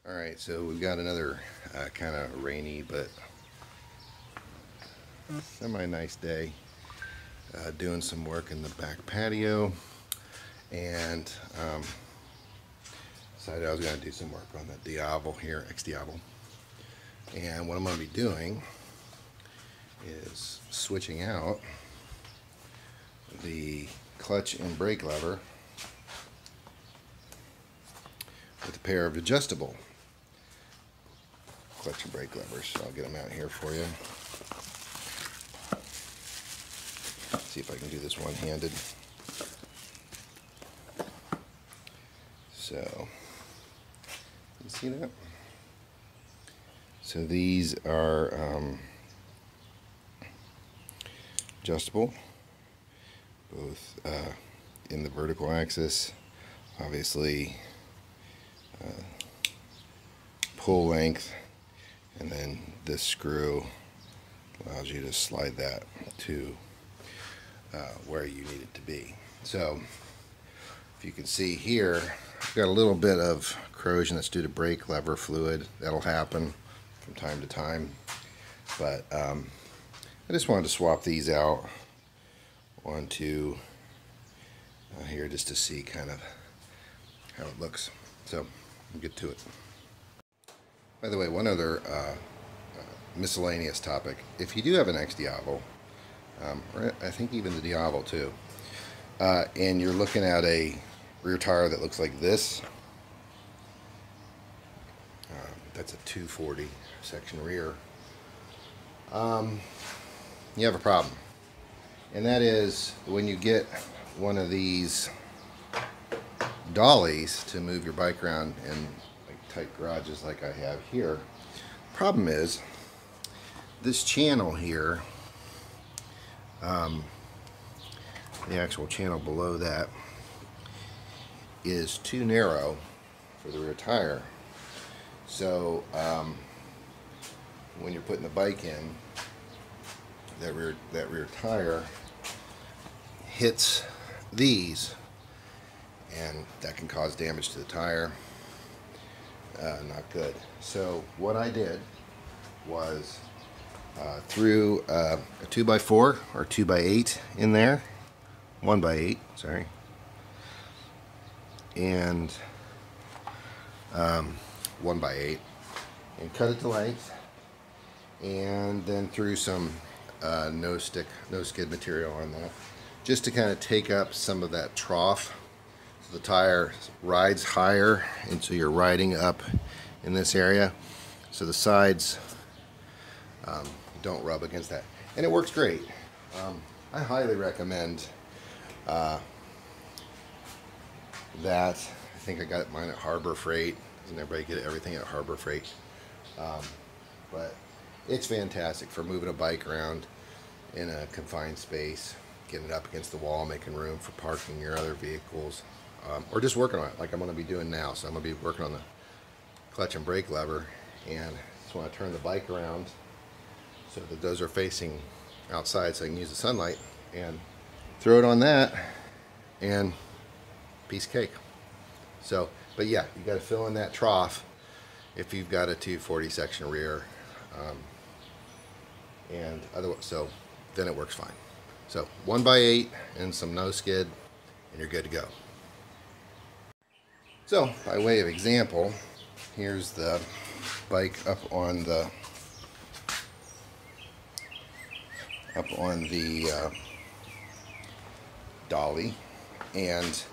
Alright, so we've got another kind of rainy but semi-nice day. Doing some work in the back patio, and decided I was going to do some work on the XDiavel here, XDiavel. And what I'm going to be doing is switching out the clutch and brake lever with a pair of adjustable clutch and brake levers. So I'll get them out here for you. See if I can do this one-handed. So, you see that? So these are adjustable, both in the vertical axis, obviously pull length, and then this screw allows you to slide that to where you need it to be. So if you can see here, I've got a little bit of corrosion that's due to brake lever fluid. That'll happen from time to time, but I just wanted to swap these out onto here just to see kind of how it looks. So we'll get to it. By the way, one other miscellaneous topic: if you do have an XDiavel, or I think even the XDiavel too, and you're looking at a rear tire that looks like this, that's a 240 section rear, you have a problem. And that is when you get one of these dollies to move your bike around in like tight garages like I have here. Problem is, this channel here, the actual channel below that, is too narrow for the rear tire. So when you're putting the bike in, that rear tire hits these, and that can cause damage to the tire. Not good. So what I did was threw a 2x4 or 2x8 in there, 1x8, sorry, and 1x8, and cut it to length, and then threw some no skid material on that, just to kind of take up some of that trough, so the tire rides higher, and so you're riding up in this area, so the sides don't rub against that, and it works great. I highly recommend that. I think I got mine at Harbor Freight. Doesn't everybody get everything at Harbor Freight? But it's fantastic for moving a bike around in a confined space, getting it up against the wall, making room for parking your other vehicles, or just working on it like I'm going to be doing now. So I'm going to be working on the clutch and brake lever, and just want to turn the bike around so that those are facing outside so I can use the sunlight, and throw it on that, and piece of cake. So, but yeah, you got to fill in that trough if you've got a 240 section rear, and otherwise, so then it works fine. So 1x8 and some no skid, and you're good to go. So by way of example, here's the bike up on the dolly, and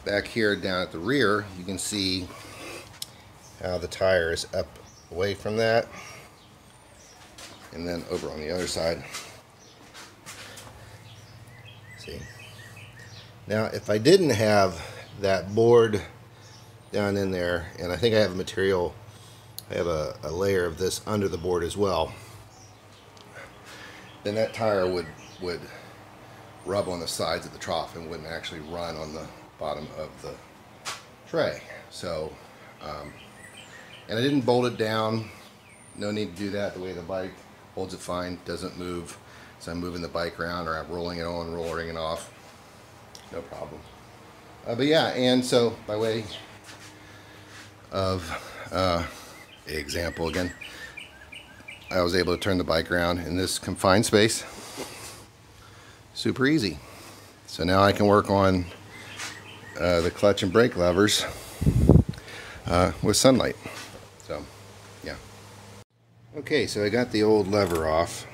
back here down at the rear you can see how the tire is up away from that, and then over on the other side, see. Now if I didn't have that board down in there, and I think I have material, I have a layer of this under the board as well, then that tire would rub on the sides of the trough and wouldn't actually run on the bottom of the tray. So and I didn't bolt it down, no need to do that. The way the bike holds it fine, doesn't move, so I'm moving the bike around, or I'm rolling it on, rolling it off, no problem. But yeah, and so by way of example again. I was able to turn the bike around in this confined space. Super easy. So now I can work on the clutch and brake levers with sunlight. So, yeah. Okay, so I got the old lever off.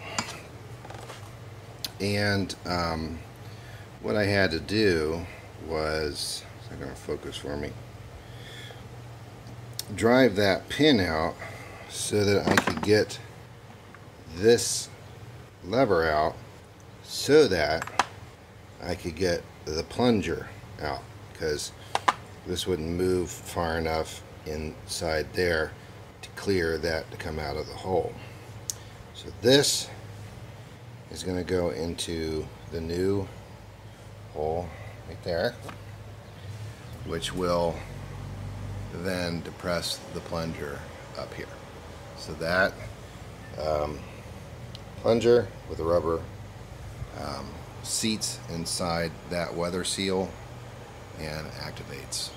And what I had to do was, is that going to focus for me? Drive that pin out so that I could get this lever out so that I could get the plunger out, because this wouldn't move far enough inside there to clear that to come out of the hole. So this is going to go into the new hole right there, which will then depress the plunger up here. So that plunger with the rubber seats inside that weather seal and activates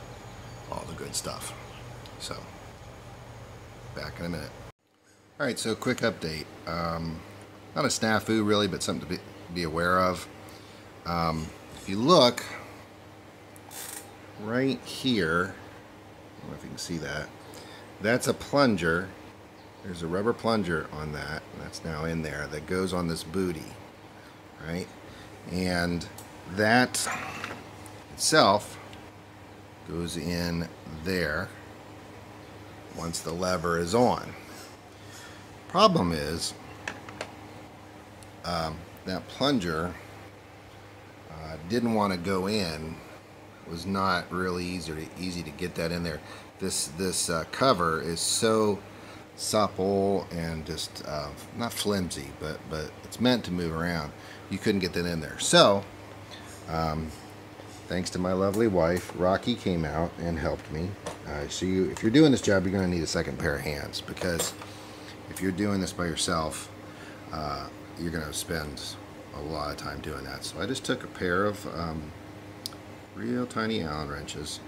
all the good stuff. So, back in a minute. Alright, so quick update. Not a snafu really, but something to be aware of. If you look right here, I don't know if you can see that, that's a plunger. There's a rubber plunger on that, and that's now in there, that goes on this booty, right? And that itself goes in there once the lever is on. Problem is, that plunger didn't want to go in. It was not really easy to get that in there. This cover is so supple and just not flimsy, but it's meant to move around. You couldn't get that in there. So thanks to my lovely wife, Rocky came out and helped me. So if you're doing this job, you're going to need a second pair of hands, because if you're doing this by yourself, you're going to spend a lot of time doing that. So I just took a pair of real tiny Allen wrenches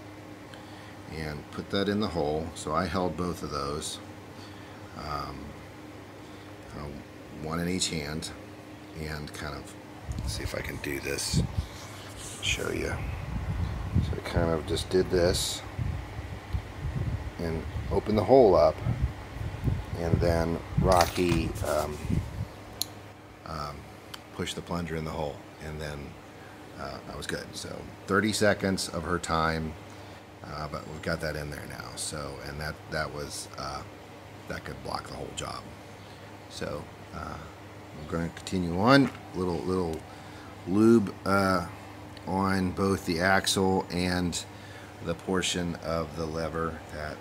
and put that in the hole. So I held both of those, one in each hand, and kind of, see if I can do this, show you. So I kind of just did this and opened the hole up, and then Rocky pushed the plunger in the hole, and then that was good. So 30 seconds of her time, but we've got that in there now. So, and that was that could block the whole job. So I'm going to continue on. Little lube on both the axle and the portion of the lever that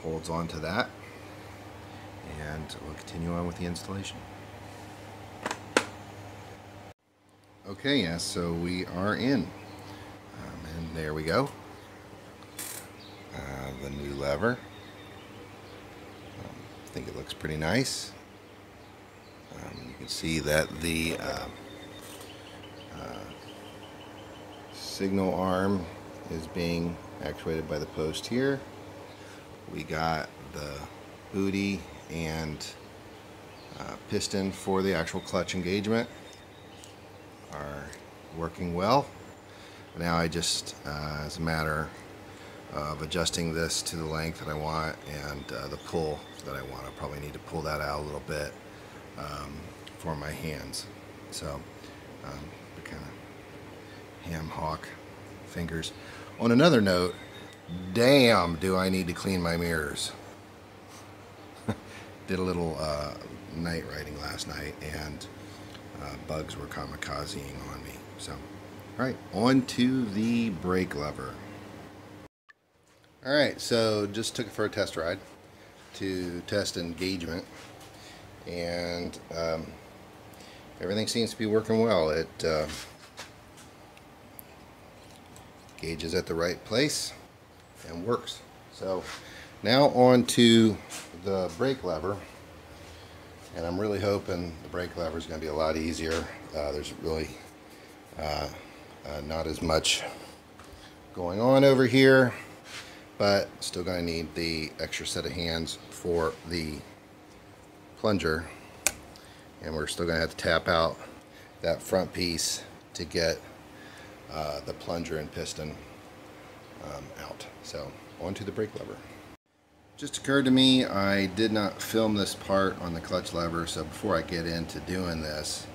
holds on to that, and we'll continue on with the installation. Okay, yes, so we are in, and there we go. The new lever. I think it looks pretty nice. You can see that the signal arm is being actuated by the post here. We got the booty and piston for the actual clutch engagement are working well. Now I just, as a matter of adjusting this to the length that I want and the pull that I want, I probably need to pull that out a little bit for my hands. So the kind of ham hock fingers. On another note, damn, do I need to clean my mirrors. Did a little night riding last night, and bugs were kamikazing on me. So, alright, on to the brake lever. Alright, so just took it for a test ride to test engagement, and everything seems to be working well. It gauges at the right place and works. So now on to the brake lever, and I'm really hoping the brake lever is going to be a lot easier. There's really not as much going on over here. but still going to need the extra set of hands for the plunger, and we're still going to have to tap out that front piece to get the plunger and piston out. So onto the brake lever. Just occurred to me I did not film this part on the clutch lever, so before I get into doing this,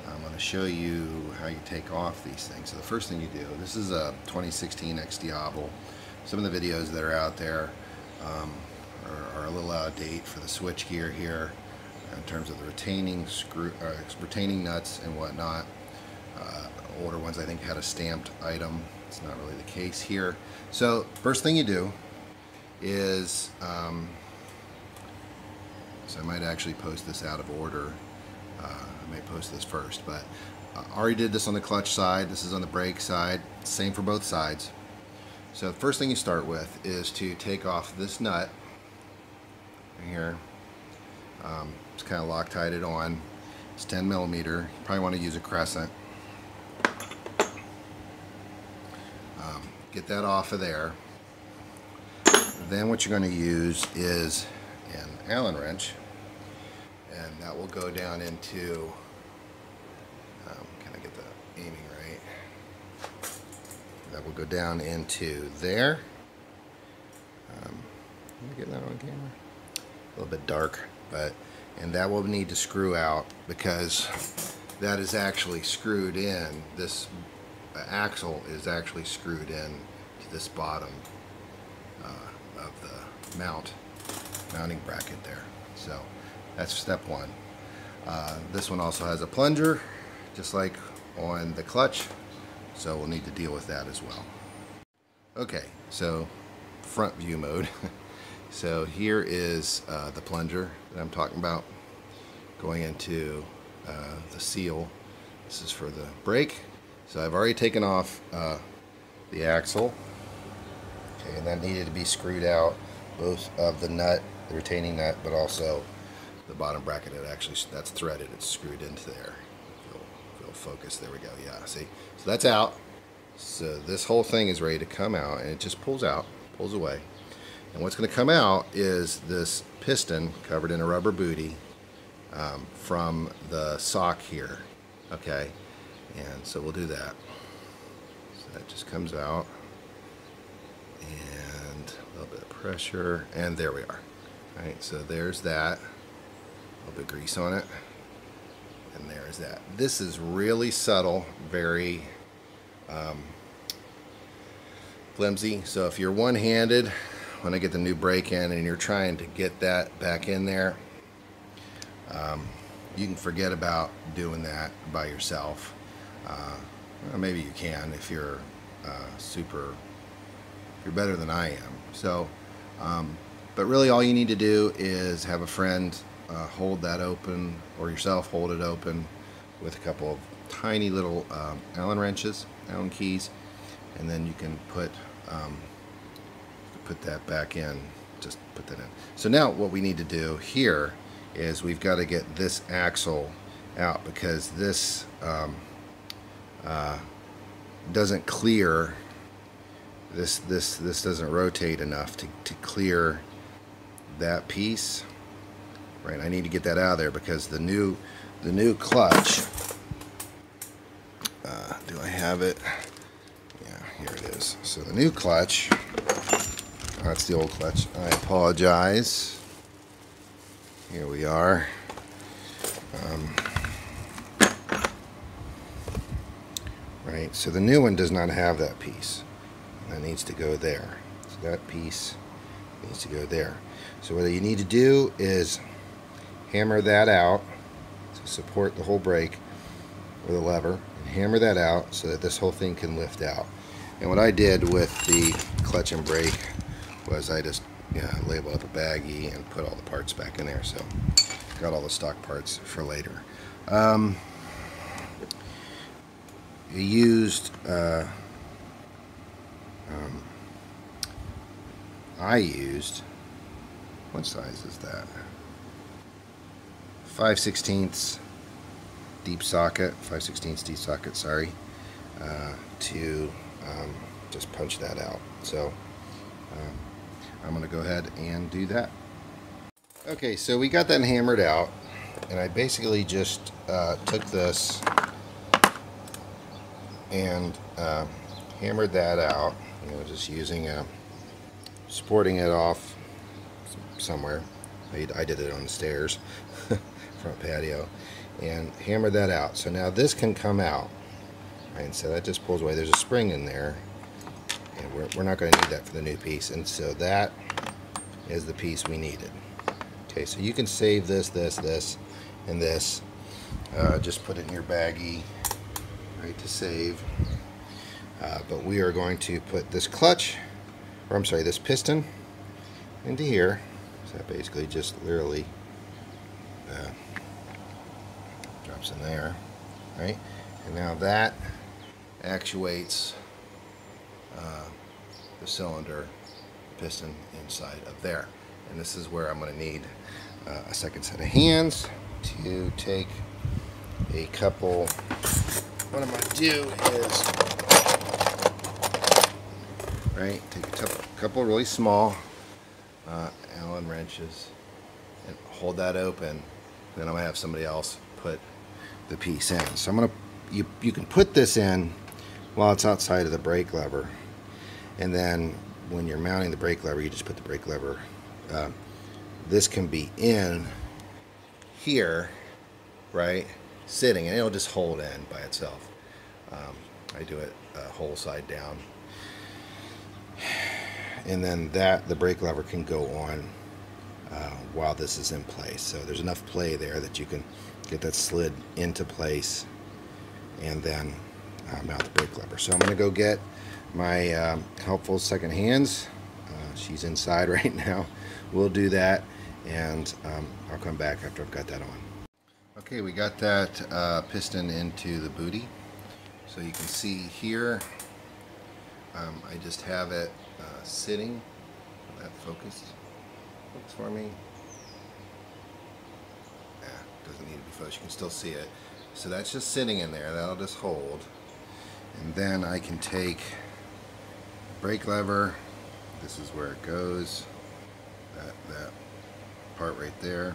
I'm going to show you how you take off these things. So the first thing you do, this is a 2016 XDiavel. Some of the videos that are out there are a little out of date for the switch gear here in terms of the retaining nuts and whatnot. Older ones I think had a stamped item. It's not really the case here. So first thing you do is, so I might actually post this out of order. I may post this first, but I already did this on the clutch side. This is on the brake side. Same for both sides. So the first thing you start with is to take off this nut right here. It's kind of Loctited on. It's 10 millimeter. You probably want to use a crescent. Get that off of there. Then what you're going to use is an Allen wrench, and that will go down into, can I get the aiming right? That will go down into there. Let me get that on camera. A little bit dark, and that will need to screw out because that is actually screwed in. This axle is actually screwed in to this bottom of the mounting bracket there. So that's step one. This one also has a plunger, just like on the clutch, so we'll need to deal with that as well. Okay, so front view mode. So here is the plunger that I'm talking about going into the seal. This is for the brake. So I've already taken off the axle. Okay, and that needed to be screwed out, both of the nut, the retaining nut, but also the bottom bracket. That's threaded. It's screwed into there. If it'll focus. There we go. Yeah. See. So that's out. So this whole thing is ready to come out, and it just pulls out, pulls away. And what's going to come out is this piston covered in a rubber booty from the sock here. Okay. And so we'll do that. So that just comes out, and a little bit of pressure, and there we are. All right, so there's that. A little bit of grease on it, and there's that. This is really subtle, very flimsy. So if you're one-handed, when I get the new brake in and you're trying to get that back in there, you can forget about doing that by yourself. Well, maybe you can if you're you're better than I am. So, but really all you need to do is have a friend hold that open, or yourself hold it open with a couple of tiny little Allen wrenches, Allen keys, and then you can put that back in. Just put that in. So now what we need to do here is we've got to get this axle out, because this doesn't clear. This doesn't rotate enough to clear that piece. Right, I need to get that out of there because the new clutch. Do I have it? Yeah, here it is. So the new clutch. That's the old clutch. I apologize. Here we are. Right, so the new one does not have that piece. That needs to go there. So that piece needs to go there. So what you need to do is hammer that out to support the whole brake with a lever, and hammer that out so that this whole thing can lift out. And what I did with the clutch and brake was I just labeled up a baggie and put all the parts back in there. So got all the stock parts for later. I used, what size is that? 5/16 deep socket, 5/16 deep socket, sorry, to just punch that out. So I'm going to go ahead and do that. Okay, so we got that hammered out, and I basically just took this and hammered that out, just using supporting it off somewhere. I did it on the stairs, front patio, and hammered that out. So now this can come out, right? And so that just pulls away. There's a spring in there, and we're not going to need that for the new piece. And so that is the piece we needed. Okay, so you can save this, and this. Just put it in your baggie, right, to save. But we are going to put this clutch, or I'm sorry, this piston into here. So that basically just literally drops in there, right? And now that actuates the cylinder piston inside of there. And this is where I'm going to need a second set of hands to take a couple. What I'm going to do is, right, take a couple really small Allen wrenches and hold that open. Then I'm going to have somebody else put the piece in. So I'm going to, you can put this in while it's outside of the brake lever, and then when you're mounting the brake lever, you just put the brake lever. This can be in here, right, sitting, and it'll just hold in by itself. I do it whole side down, and then the brake lever can go on while this is in place. So there's enough play there that you can get that slid into place and then mount the brake lever. So I'm going to go get my helpful second hands. She's inside right now. We'll do that, and I'll come back after I've got that on. Okay, we got that piston into the booty. So you can see here, I just have it sitting. That focus for me. Yeah, doesn't need to be focused. You can still see it. So that's just sitting in there. That'll just hold. And then I can take the brake lever. This is where it goes. That part right there.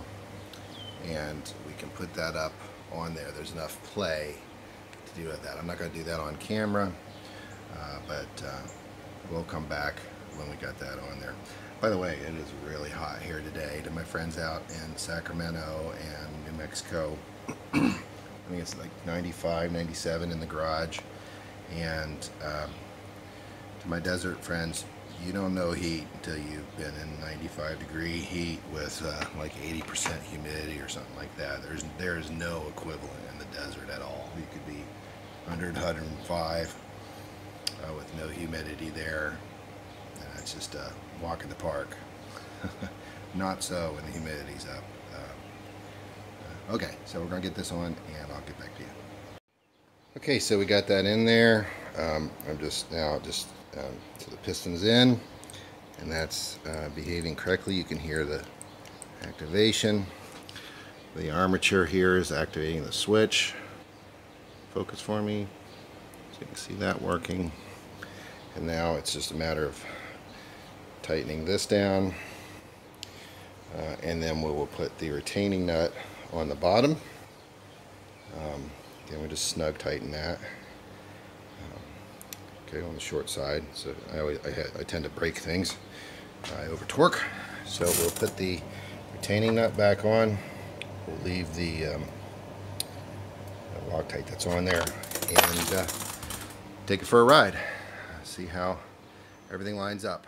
And we can put that up on there. There's enough play to do with that. I'm not going to do that on camera, but we'll come back when we got that on there. By the way, it is really hot here today. To my friends out in Sacramento and New Mexico, I think it's like 95, 97 in the garage. And to my desert friends, you don't know heat until you've been in 95-degree heat with like 80% humidity or something like that. There is no equivalent in the desert at all. You could be 100, 105 with no humidity there. And it's just a walk in the park. Not so when the humidity's up. Okay, so we're going to get this on, and I'll get back to you. Okay, so we got that in there. I'm just now so the piston's in, and that's behaving correctly. You can hear the activation. The armature here is activating the switch. Focus for me, so you can see that working. And now it's just a matter of tightening this down, and then we will put the retaining nut on the bottom. Then we just snug tighten that. Okay, on the short side. So I tend to break things. I over torque. So we'll put the retaining nut back on. We'll leave the Loctite that's on there, and take it for a ride. See how everything lines up.